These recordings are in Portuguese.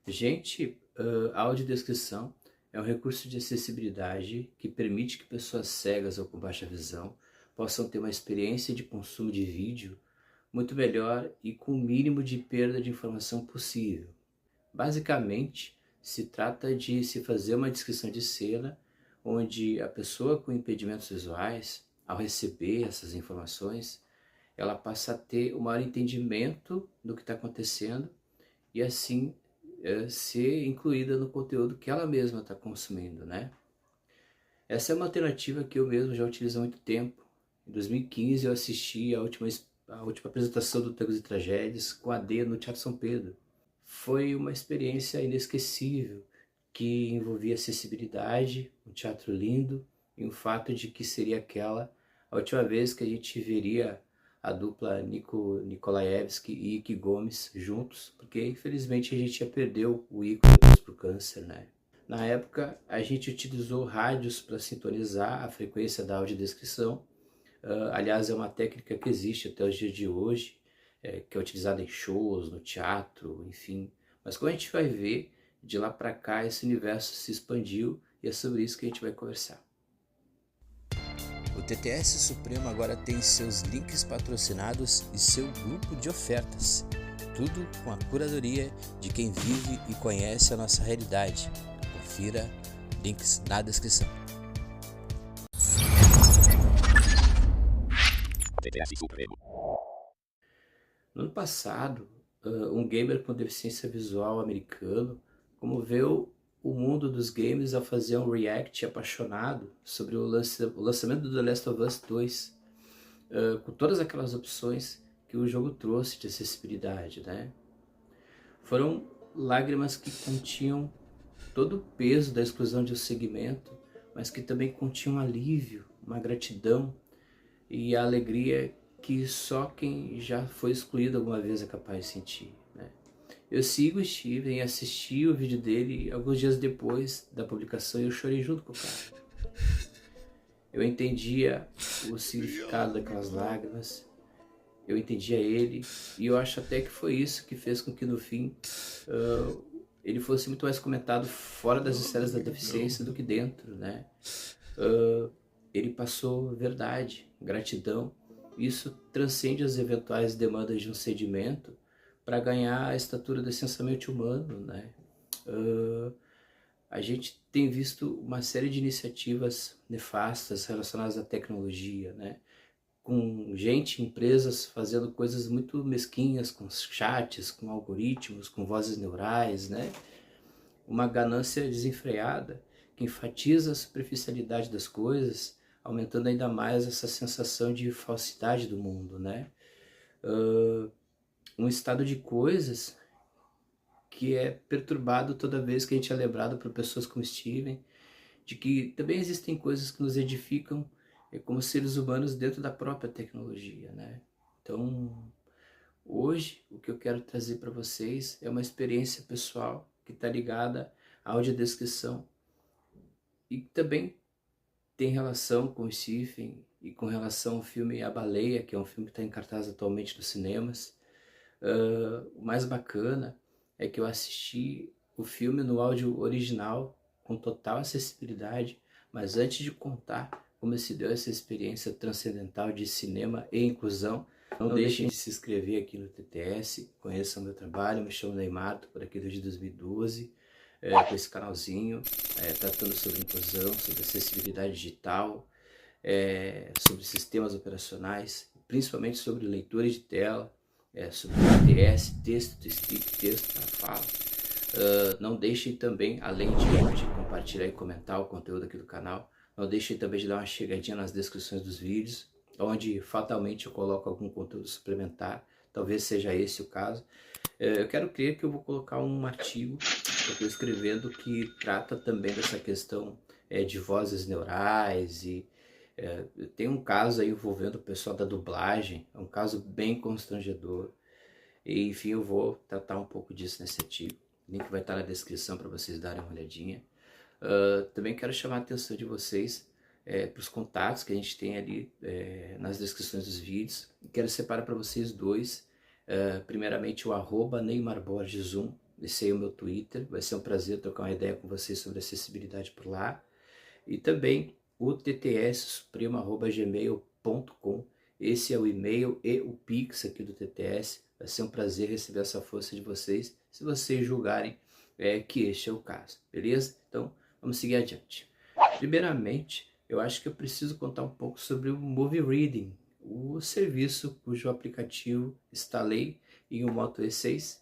Gente, a audiodescrição é um recurso de acessibilidade que permite que pessoas cegas ou com baixa visão possam ter uma experiência de consumo de vídeo muito melhor e com o mínimo de perda de informação possível. Basicamente, se trata de se fazer uma descrição de cena onde a pessoa com impedimentos visuais, ao receber essas informações, ela passa a ter um maior entendimento do que está acontecendo e assim ser incluída no conteúdo que ela mesma está consumindo, né? Essa é uma alternativa que eu mesmo já utilizo há muito tempo. Em 2015 eu assisti a última apresentação do Tangos e Tragédias com a D no Teatro São Pedro. Foi uma experiência inesquecível que envolvia acessibilidade, um teatro lindo e o fato de que seria aquela a última vez que a gente veria a dupla Nico Nikolaevski e Ike Gomes juntos, porque infelizmente a gente já perdeu o Ico depois pro câncer, né? Na época a gente utilizou rádios para sintonizar a frequência da audiodescrição. Aliás, é uma técnica que existe até os dias de hoje, que é utilizada em shows, no teatro, enfim. Mas como a gente vai ver, de lá para cá esse universo se expandiu e é sobre isso que a gente vai conversar. O TTS Supremo agora tem seus links patrocinados e seu grupo de ofertas. Tudo com a curadoria de quem vive e conhece a nossa realidade. Confira, links na descrição. TTS Supremo. No ano passado, um gamer com deficiência visual americano comoveu o mundo dos games ao fazer um react apaixonado sobre o lançamento do The Last of Us 2, com todas aquelas opções que o jogo trouxe de acessibilidade, né? Foram lágrimas que continham todo o peso da exclusão de um segmento, mas que também continham um alívio, uma gratidão e a alegria que só quem já foi excluído alguma vez é capaz de sentir, né? Eu sigo o Steven e assisti o vídeo dele alguns dias depois da publicação e eu chorei junto com o cara. Eu entendia o significado daquelas lágrimas, eu entendia ele e eu acho até que foi isso que fez com que no fim ele fosse muito mais comentado fora das esferas da deficiência do que dentro, né? Ele passou verdade, gratidão. Isso transcende as eventuais demandas de um sedimento para ganhar a estatura do essencialmente humano, né? A gente tem visto uma série de iniciativas nefastas relacionadas à tecnologia, né? Com gente, empresas fazendo coisas muito mesquinhas, com chats, com algoritmos, com vozes neurais, né? Uma ganância desenfreada que enfatiza a superficialidade das coisas, aumentando ainda mais essa sensação de falsidade do mundo, né? Um estado de coisas que é perturbado toda vez que a gente é lembrado por pessoas como Steven, de que também existem coisas que nos edificam como seres humanos dentro da própria tecnologia, né? Então, hoje, o que eu quero trazer para vocês é uma experiência pessoal que está ligada à audiodescrição e também tem relação com o Stephen e com relação ao filme A Baleia, que é um filme que está em cartaz atualmente nos cinemas. O mais bacana é que eu assisti o filme no áudio original, com total acessibilidade, mas antes de contar como se deu essa experiência transcendental de cinema e inclusão, não deixem de se inscrever aqui no TTS, conheçam o meu trabalho, me chamo Neymar, tô por aqui desde 2012, com esse canalzinho, tratando sobre inclusão, sobre acessibilidade digital, sobre sistemas operacionais, principalmente sobre leitores de tela, sobre TTS, texto to speak, texto para fala. Não deixem também, além de compartilhar e comentar o conteúdo aqui do canal, não deixem também de dar uma chegadinha nas descrições dos vídeos, onde fatalmente eu coloco algum conteúdo suplementar, talvez seja esse o caso. Eu quero crer que eu vou colocar um artigo que eu estou escrevendo que trata também dessa questão de vozes neurais e tem um caso aí envolvendo o pessoal da dublagem, é um caso bem constrangedor. E, enfim, eu vou tratar um pouco disso nesse artigo. O link vai estar na descrição para vocês darem uma olhadinha. Também quero chamar a atenção de vocês para os contatos que a gente tem ali nas descrições dos vídeos. Quero separar para vocês dois. Primeiramente o @NeymarBorges1, esse aí é o meu Twitter, vai ser um prazer trocar uma ideia com vocês sobre acessibilidade por lá. E também o ttssupremo@gmail.com, esse é o e-mail e o Pix aqui do TTS, vai ser um prazer receber essa força de vocês, se vocês julgarem que este é o caso, beleza? Então, vamos seguir adiante. Primeiramente, eu acho que eu preciso contar um pouco sobre o Movie Reading, o serviço cujo aplicativo instalei em um Moto E6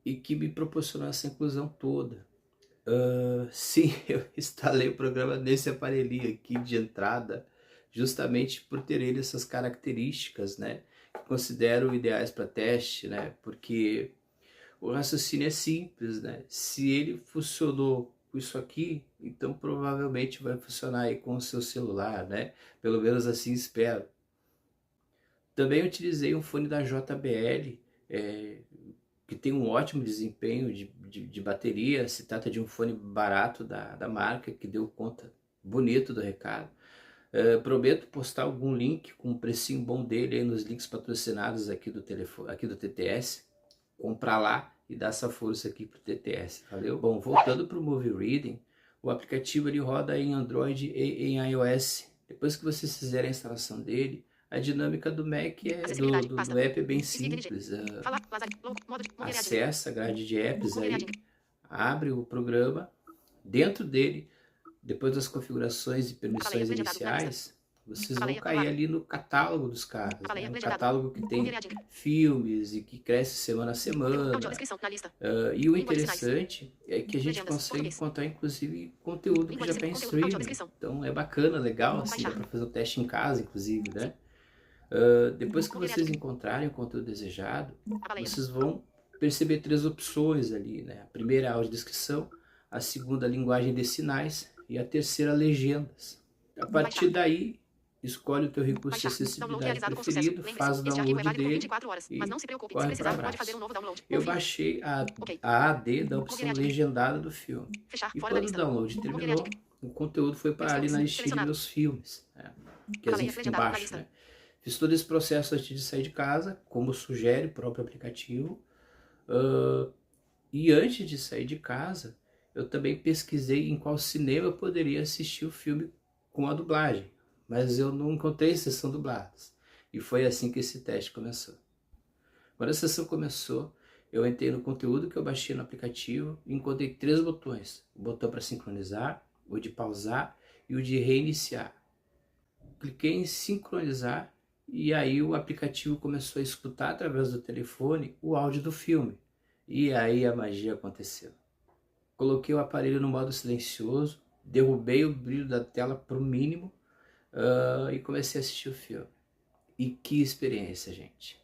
e que me proporcionou essa inclusão toda. Sim, eu instalei o programa nesse aparelhinho aqui de entrada, justamente por ter ele essas características, né, que considero ideais para teste, né, porque o raciocínio é simples, né, se ele funcionou com isso aqui, então provavelmente vai funcionar aí com o seu celular, né, pelo menos assim espero. Também utilizei um fone da JBL, que tem um ótimo desempenho de bateria. Se trata de um fone barato da marca, que deu conta bonito do recado. Prometo postar algum link com um precinho bom dele aí nos links patrocinados aqui do telefone, aqui do TTS. Comprar lá e dar essa força aqui pro TTS, valeu? Bom, voltando pro Movie Reading, o aplicativo ele roda em Android e em iOS. Depois que vocês fizerem a instalação dele, a dinâmica do Mac do app é bem simples. Acessa a grade de apps aí, abre o programa, dentro dele, depois das configurações e permissões iniciais, vocês vão cair ali no catálogo dos carros, né? Um catálogo que tem filmes e que cresce semana a semana. E o interessante é que a gente consegue encontrar inclusive conteúdo que já está em streaming. Então é bacana, legal, assim, dá para fazer o teste em casa, inclusive, né? Depois que vocês encontrarem o conteúdo desejado, vocês vão perceber 3 opções ali, né? A primeira é a audiodescrição, a segunda a linguagem de sinais e a terceira legendas. A partir daí, escolhe o teu recurso de acessibilidade preferido, faz o download dele e corre para abraço. Eu baixei a AD da opção legendada do filme. E quando o download terminou, o conteúdo foi para ali na listinha de meus filmes, né? Que assim fica embaixo, né? Fiz todo esse processo antes de sair de casa, como sugere o próprio aplicativo. E antes de sair de casa, eu também pesquisei em qual cinema eu poderia assistir o filme com a dublagem. Mas eu não encontrei sessão dubladas. E foi assim que esse teste começou. Quando a sessão começou, eu entrei no conteúdo que eu baixei no aplicativo e encontrei 3 botões. O botão para sincronizar, o de pausar e o de reiniciar. Cliquei em sincronizar e aí o aplicativo começou a escutar através do telefone o áudio do filme. E aí a magia aconteceu. Coloquei o aparelho no modo silencioso, derrubei o brilho da tela para o mínimo e comecei a assistir o filme. E que experiência, gente!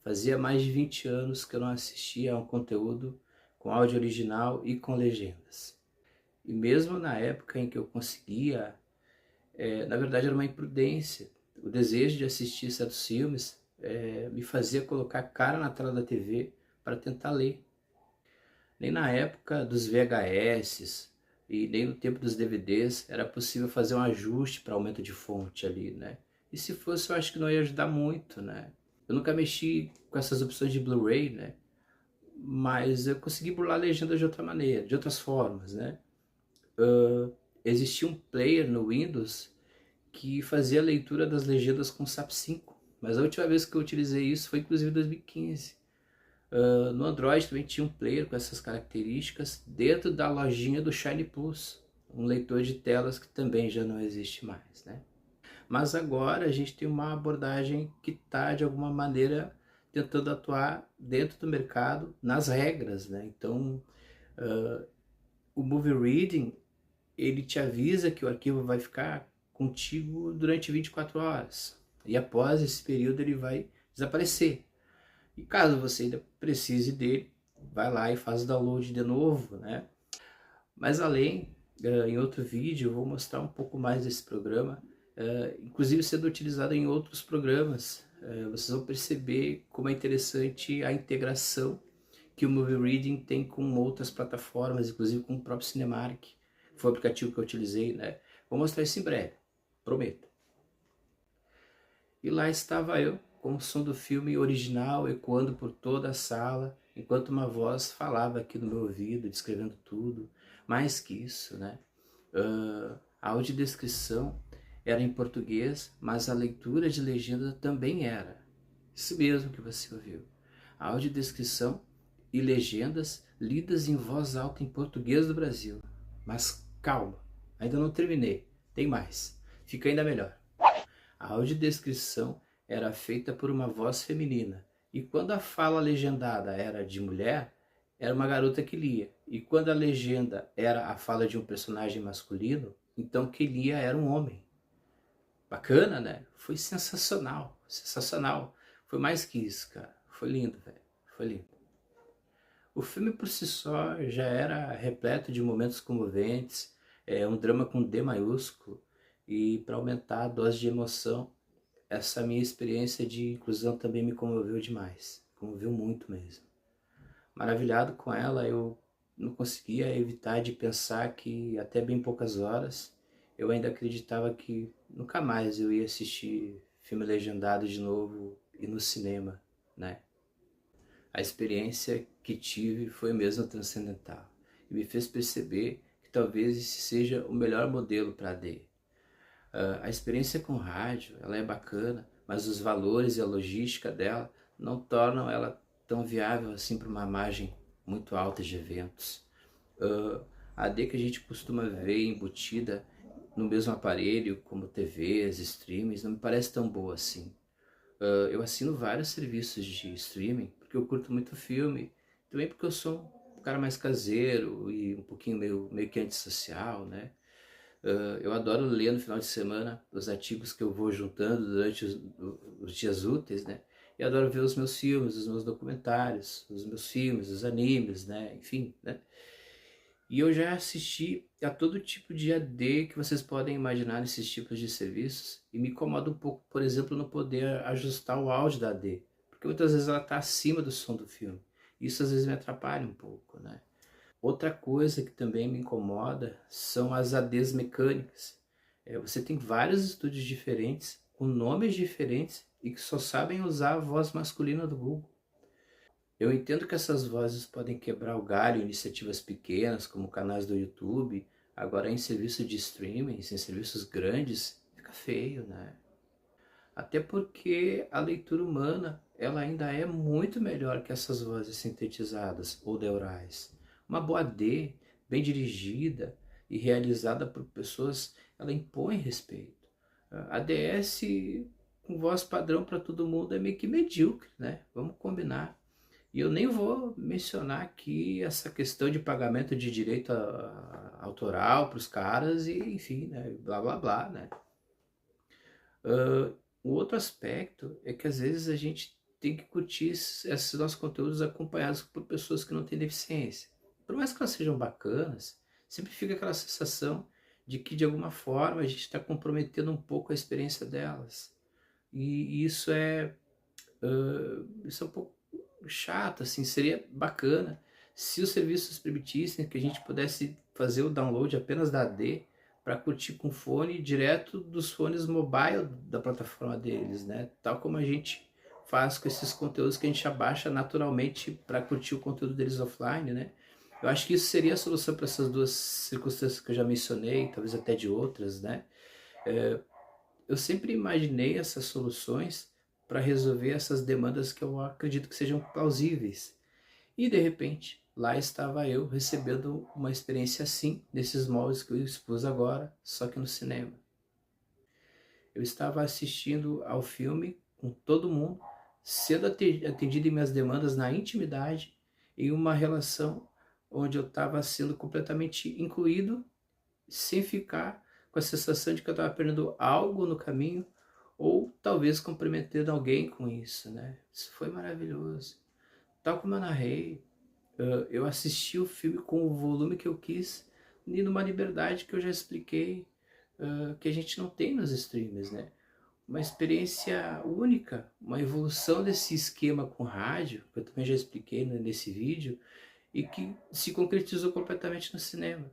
Fazia mais de 20 anos que eu não assistia a um conteúdo com áudio original e com legendas. E mesmo na época em que eu conseguia, na verdade era uma imprudência. O desejo de assistir certos filmes me fazia colocar a cara na tela da TV para tentar ler. Nem na época dos VHS e nem no tempo dos DVDs era possível fazer um ajuste para aumento de fonte ali, né? E se fosse, eu acho que não ia ajudar muito, né? Eu nunca mexi com essas opções de Blu-ray, né? Mas eu consegui burlar a legenda de outra maneira, de outras formas, né? Existia um player no Windows que fazia a leitura das legendas com SAP 5, mas a última vez que eu utilizei isso foi inclusive em 2015. No Android também tinha um player com essas características dentro da lojinha do Shine Plus, um leitor de telas que também já não existe mais, né? Mas agora a gente tem uma abordagem que está de alguma maneira tentando atuar dentro do mercado nas regras, né? Então o Movie Reading ele te avisa que o arquivo vai ficar contigo durante 24 horas e após esse período ele vai desaparecer. E caso você ainda precise dele, vai lá e faz o download de novo, né? Mas além, em outro vídeo eu vou mostrar um pouco mais desse programa, inclusive sendo utilizado em outros programas. Vocês vão perceber como é interessante a integração que o Movie Reading tem com outras plataformas, inclusive com o próprio Cinemark, que foi o aplicativo que eu utilizei, né? Vou mostrar isso em breve, prometo. E lá estava eu, com o som do filme original ecoando por toda a sala, enquanto uma voz falava aqui no meu ouvido, descrevendo tudo. Mais que isso, né? A audiodescrição era em português, mas a leitura de legenda também era. Isso mesmo que você ouviu. A audiodescrição e legendas lidas em voz alta em português do Brasil. Mas calma, ainda não terminei. Tem mais. Fica ainda melhor. A audiodescrição era feita por uma voz feminina. E quando a fala legendada era de mulher, era uma garota que lia. E quando a legenda era a fala de um personagem masculino, então quem lia era um homem. Bacana, né? Foi sensacional, sensacional. Foi mais que isso, cara. Foi lindo, velho. Foi lindo. O filme por si só já era repleto de momentos comoventes, um drama com D maiúsculo, e para aumentar a dose de emoção, essa minha experiência de inclusão também me comoveu demais. Comoveu muito mesmo. Maravilhado com ela, eu não conseguia evitar de pensar que até bem poucas horas eu ainda acreditava que nunca mais eu ia assistir filme legendado de novo e no cinema, né? A experiência que tive foi mesmo transcendental e me fez perceber que talvez esse seja o melhor modelo para a AD. A experiência com rádio, ela é bacana, mas os valores e a logística dela não tornam ela tão viável assim para uma margem muito alta de eventos. A AD que a gente costuma ver embutida no mesmo aparelho, como TVs, streamings, não me parece tão boa assim. Eu assino vários serviços de streaming, porque eu curto muito filme, também porque eu sou um cara mais caseiro e um pouquinho meio que antissocial, né? Eu adoro ler no final de semana os artigos que eu vou juntando durante os dias úteis, né? E adoro ver os meus filmes, os meus documentários, os meus filmes, os animes, né? Enfim, né? E eu já assisti a todo tipo de AD que vocês podem imaginar nesses tipos de serviços. E me incomoda um pouco, por exemplo, não poder ajustar o áudio da AD. Porque muitas vezes ela está acima do som do filme. Isso às vezes me atrapalha um pouco, né? Outra coisa que também me incomoda são as ADs mecânicas. Você tem vários estúdios diferentes, com nomes diferentes e que só sabem usar a voz masculina do Google. Eu entendo que essas vozes podem quebrar o galho em iniciativas pequenas, como canais do YouTube. Agora em serviço de streaming, em serviços grandes, fica feio, né? Até porque a leitura humana, ela ainda é muito melhor que essas vozes sintetizadas ou neurais. Uma boa D, bem dirigida e realizada por pessoas, ela impõe respeito. A DS com voz padrão para todo mundo é meio que medíocre, né? Vamos combinar. E eu nem vou mencionar aqui essa questão de pagamento de direito autoral para os caras e, enfim, né? Blá, blá, blá, né? O outro aspecto é que às vezes a gente tem que curtir esses nossos conteúdos acompanhados por pessoas que não têm deficiência. Por mais que elas sejam bacanas, sempre fica aquela sensação de que de alguma forma a gente está comprometendo um pouco a experiência delas. E isso é um pouco chato, assim. Seria bacana se os serviços permitissem que a gente pudesse fazer o download apenas da AD para curtir com fone direto dos fones mobile da plataforma deles, né? Tal como a gente faz com esses conteúdos que a gente abaixa naturalmente para curtir o conteúdo deles offline, né? Eu acho que isso seria a solução para essas duas circunstâncias que eu já mencionei, talvez até de outras, né? Eu sempre imaginei essas soluções para resolver essas demandas que eu acredito que sejam plausíveis. E de repente, lá estava eu recebendo uma experiência assim, nesses moldes que eu expus agora, só que no cinema. Eu estava assistindo ao filme com todo mundo, sendo atendido em minhas demandas na intimidade, em uma relação onde eu estava sendo completamente incluído, sem ficar com a sensação de que eu estava perdendo algo no caminho, ou talvez comprometendo alguém com isso, né? Isso foi maravilhoso. Tal como eu narrei, eu assisti o filme com o volume que eu quis e numa liberdade que eu já expliquei, que a gente não tem nos streams, né? Uma experiência única, uma evolução desse esquema com rádio, que eu também já expliquei nesse vídeo, e que se concretizou completamente no cinema.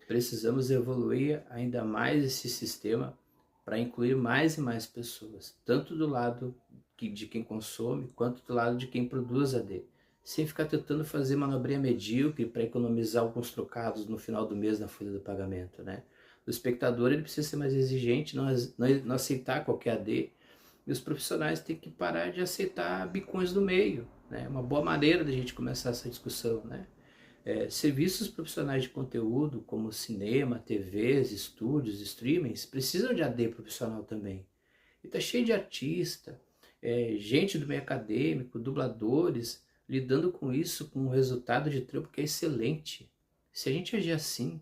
Precisamos evoluir ainda mais esse sistema para incluir mais e mais pessoas, tanto do lado de quem consome, quanto do lado de quem produz AD. sem ficar tentando fazer manobrinha medíocre para economizar alguns trocados no final do mês na folha do pagamento, né? O espectador ele precisa ser mais exigente, não aceitar qualquer AD, e os profissionais têm que parar de aceitar bicões do meio, né? Uma boa maneira da gente começar essa discussão, né? Serviços profissionais de conteúdo, como cinema, TVs, estúdios, streamings, precisam de AD profissional também. E tá cheio de artista, gente do meio acadêmico, dubladores, lidando com isso, com um resultado de trampo que é excelente. Se a gente agir assim,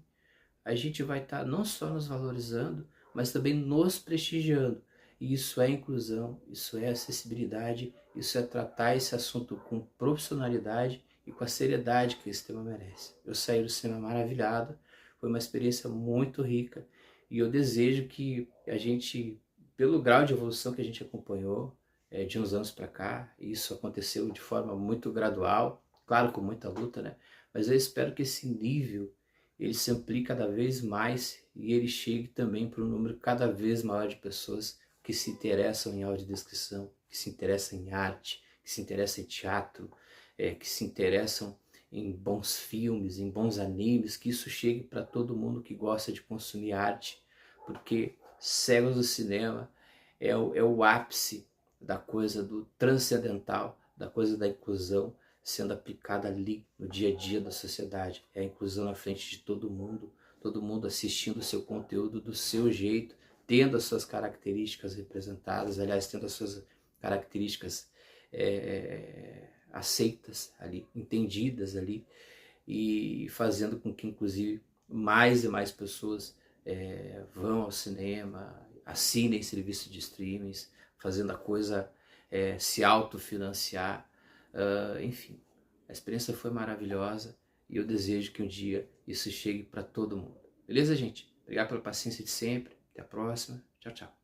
a gente vai estar não só nos valorizando, mas também nos prestigiando. E isso é inclusão, isso é acessibilidade, isso é tratar esse assunto com profissionalidade e com a seriedade que esse tema merece. Eu saí do cinema maravilhado, foi uma experiência muito rica e eu desejo que a gente, pelo grau de evolução que a gente acompanhou de uns anos para cá, isso aconteceu de forma muito gradual, claro, com muita luta, né? Mas eu espero que esse nível ele se amplie cada vez mais e ele chegue também para um número cada vez maior de pessoas que se interessam em audiodescrição, que se interessam em arte, que se interessam em teatro, que se interessam em bons filmes, em bons animes, que isso chegue para todo mundo que gosta de consumir arte, porque Cegos do Cinema é o ápice da coisa do transcendental, da coisa da inclusão sendo aplicada ali no dia a dia da sociedade. É a inclusão na frente de todo mundo assistindo o seu conteúdo do seu jeito, tendo as suas características representadas, aliás, tendo as suas características aceitas ali, entendidas ali, e fazendo com que, inclusive, mais e mais pessoas vão ao cinema, assinem serviço de streamings, fazendo a coisa se autofinanciar. Enfim, a experiência foi maravilhosa e eu desejo que um dia isso chegue para todo mundo. Beleza, gente? Obrigado pela paciência de sempre. Até a próxima. Tchau, tchau.